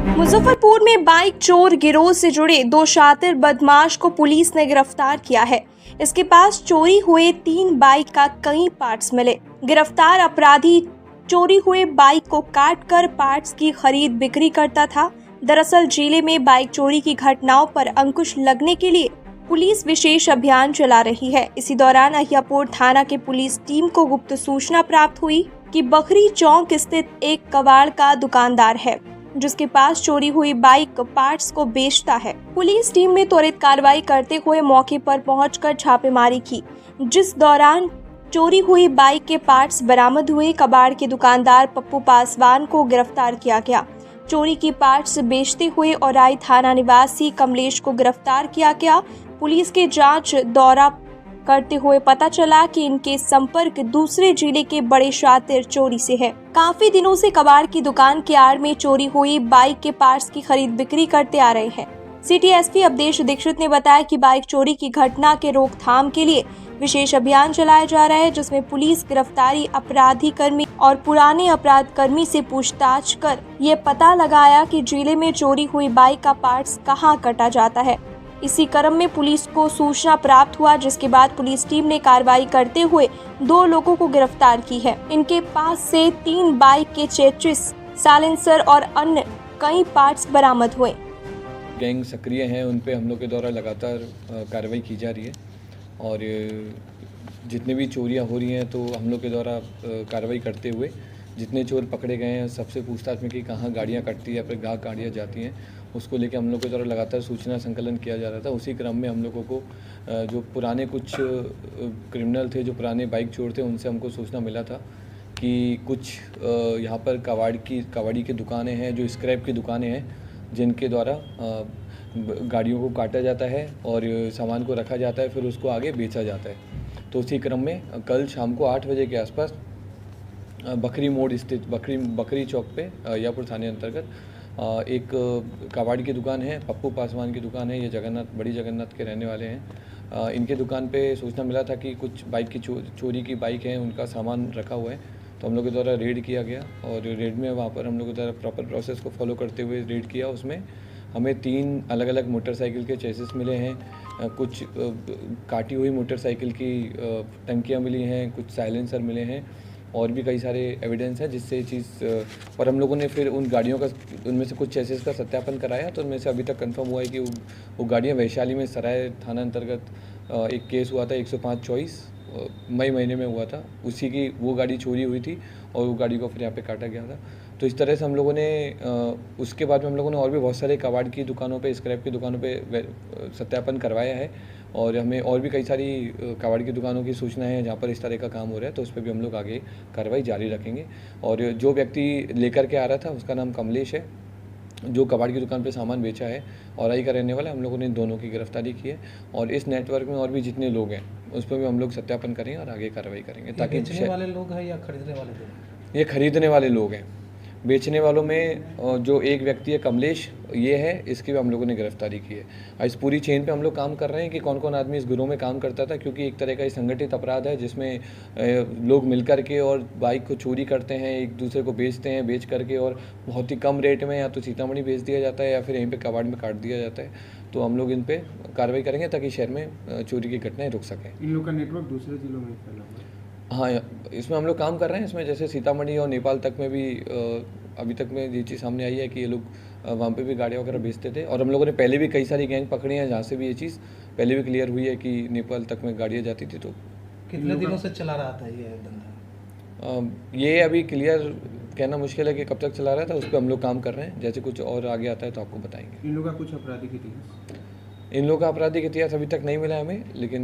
मुजफ्फरपुर में बाइक चोर गिरोह से जुड़े 2 शातिर बदमाश को पुलिस ने गिरफ्तार किया है। इसके पास चोरी हुए 3 बाइक का कई पार्ट्स मिले। गिरफ्तार अपराधी चोरी हुए बाइक को काटकर पार्ट्स की खरीद बिक्री करता था। दरअसल जिले में बाइक चोरी की घटनाओं पर अंकुश लगने के लिए पुलिस विशेष अभियान चला रही है। इसी दौरान अहियापुर थाना के पुलिस टीम को गुप्त सूचना प्राप्त हुई कि बखरी चौक स्थित एक कबाड़ का दुकानदार है जिसके पास चोरी हुई बाइक पार्ट्स को बेचता है। पुलिस टीम ने त्वरित कार्रवाई करते हुए मौके पर पहुंचकर छापेमारी की, जिस दौरान चोरी हुई बाइक के पार्ट्स बरामद हुए। कबाड़ के दुकानदार पप्पू पासवान को गिरफ्तार किया गया। चोरी की पार्ट्स बेचते हुए औराई थाना निवासी कमलेश को गिरफ्तार किया गया। पुलिस के जांच दौरा करते हुए पता चला कि इनके संपर्क दूसरे जिले के बड़े शातिर चोरी से है। काफी दिनों से कबाड़ की दुकान के आड़ में चोरी हुई बाइक के पार्ट्स की खरीद बिक्री करते आ रहे हैं। सिटी एसपी अवधेश दीक्षित ने बताया कि बाइक चोरी की घटना के रोकथाम के लिए विशेष अभियान चलाया जा रहा है, जिसमें पुलिस गिरफ्तारी अपराधी कर्मी और पुराने अपराध कर्मी से पूछताछ कर ये पता लगाया कि जिले में चोरी हुई बाइक का पार्ट्स कहां कटा जाता है। इसी क्रम में पुलिस को सूचना प्राप्त हुआ, जिसके बाद पुलिस टीम ने कार्रवाई करते हुए 2 लोगों को गिरफ्तार की है। इनके पास से 3 बाइक के चेचिस, साइलेंसर और अन्य कई पार्ट्स बरामद हुए। गैंग सक्रिय हैं, उन पे हम लोग के द्वारा लगातार कार्रवाई की जा रही है और जितने भी चोरियां हो रही हैं तो हम लोग के द्वारा कार्रवाई करते हुए जितने चोर पकड़े गए हैं सबसे पूछताछ में कि कहाँ गाड़ियाँ कटती है या फिर कहाँ गाड़ियाँ जाती हैं, उसको लेके हम लोग के द्वारा लगातार सूचना संकलन किया जा रहा था। उसी क्रम में हम लोगों को जो पुराने कुछ क्रिमिनल थे, जो पुराने बाइक चोर थे, उनसे हमको सूचना मिला था कि कुछ यहाँ पर कबाड़ी की दुकानें हैं, जो स्क्रैप की दुकानें हैं, जिनके द्वारा गाड़ियों को काटा जाता है और सामान को रखा जाता है, फिर उसको आगे बेचा जाता है। तो उसी क्रम में कल शाम को 8 बजे के आसपास बखरी मोड़ स्थित बखरी चौक पे अहियापुर थाने अंतर्गत एक कबाड़ी की दुकान है, पप्पू पासवान की दुकान है। ये बड़ी जगन्नाथ के रहने वाले हैं। इनके दुकान पे सूचना मिला था कि कुछ बाइक की चोरी की बाइक हैं, उनका सामान रखा हुआ है। तो हम लोग के द्वारा रेड किया गया और रेड में वहाँ पर हम लोग के द्वारा प्रॉपर प्रोसेस को फॉलो करते हुए रेड किया। उसमें हमें 3 अलग अलग मोटरसाइकिल के चेसिस मिले हैं, कुछ काटी हुई मोटरसाइकिल की टंकियाँ मिली हैं, कुछ साइलेंसर मिले हैं और भी कई सारे एविडेंस है जिससे चीज़। और हम लोगों ने फिर उन गाड़ियों का, उनमें से कुछ चेसिस का सत्यापन कराया, तो उनमें से अभी तक कंफर्म हुआ है कि वो गाड़ियाँ वैशाली में सराय थाना अंतर्गत एक केस हुआ था 105/24 मई महीने में हुआ था, उसी की वो गाड़ी चोरी हुई थी और वो गाड़ी को फिर यहाँ पे काटा गया था। तो इस तरह से हम लोगों ने उसके बाद में हम लोगों ने और भी बहुत सारे कबाड़ की दुकानों पे, स्क्रैप की दुकानों पे सत्यापन करवाया है और हमें और भी कई सारी कबाड़ की दुकानों की सूचना है जहाँ पर इस तरह का काम हो रहा है, तो उस पर भी हम लोग आगे कार्रवाई जारी रखेंगे। और जो व्यक्ति लेकर के आ रहा था उसका नाम कमलेश है, जो कबाड़ की दुकान पे सामान बेचा है, औराई का रहने वाला है। हम लोगों ने दोनों की गिरफ्तारी की है और इस नेटवर्क में और भी जितने लोग हैं उस पर भी हम लोग सत्यापन करेंगे और आगे कार्रवाई करेंगे। ताकि बेचने वाले लोग हैं या खरीदने वाले लोग? ये खरीदने वाले लोग हैं। बेचने वालों में जो एक व्यक्ति है कमलेश, ये है, इसकी भी हम लोगों ने गिरफ्तारी की है। इस पूरी चेन पे हम लोग काम कर रहे हैं कि कौन कौन आदमी इस गिरोह में काम करता था, क्योंकि एक तरह का ये संगठित अपराध है जिसमें लोग मिलकर के और बाइक को चोरी करते हैं, एक दूसरे को बेचते हैं, बेच करके और बहुत ही कम रेट में या तो सीतामढ़ी बेच दिया जाता है या फिर यहीं पर कबाड़ में काट दिया जाता है। तो हम लोग इन पर कार्रवाई करेंगे ताकि शहर में चोरी की घटनाएँ रुक सकें। इन लोग का नेटवर्क दूसरे जिलों में फैला हुआ है? हाँ, इसमें हम लोग काम कर रहे हैं। इसमें जैसे सीतामढ़ी और नेपाल तक में भी अभी तक में ये चीज़ सामने आई है कि ये लोग वहाँ पे भी गाड़ियाँ वगैरह बेचते थे और हम लोगों ने पहले भी कई सारी गैंग पकड़ी हैं जहाँ से भी ये चीज़ पहले भी क्लियर हुई है कि नेपाल तक में गाड़ियाँ जाती थी। तो कितने दिनों से चला रहा था ये धंधा? ये अभी क्लियर कहना मुश्किल है कि कब तक चला रहा था, उस पर हम लोग काम कर रहे हैं। जैसे कुछ और आगे आता है तो आपको बताएंगे। इन लोगों का कुछ आपराधिक इतिहास? इन लोगों का आपराधिक इतिहास अभी तक नहीं मिला हमें, लेकिन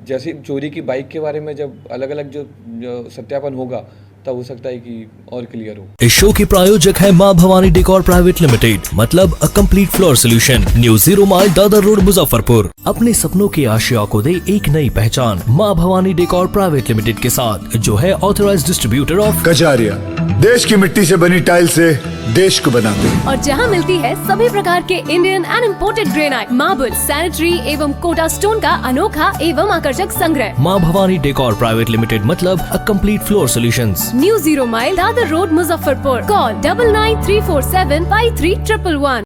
जैसे चोरी की बाइक के बारे में जब अलग अलग जो सत्यापन होगा तब हो सकता है कि और क्लियर हो। इस शो के प्रायोजक है मां भवानी डेकोर प्राइवेट लिमिटेड, मतलब a complete floor solution, new 0 mile Dadar road Muzaffarpur. अपने सपनों की आशिया को दे एक नई पहचान मां भवानी डेकोर प्राइवेट लिमिटेड के साथ, जो है ऑथराइज्ड डिस्ट्रीब्यूटर ऑफ कजारिया। देश की मिट्टी से बनी टाइल से देश को बनाते हैं और जहां मिलती है सभी प्रकार के Indian and imported granite, marble, sanitary एवं कोटा स्टोन का अनोखा एवं आकर्षक संग्रह। मां भवानी डेकोर प्राइवेट लिमिटेड, मतलब a complete floor solutions. New 0 mile Dadar road Muzaffarpur. Call 9934753111।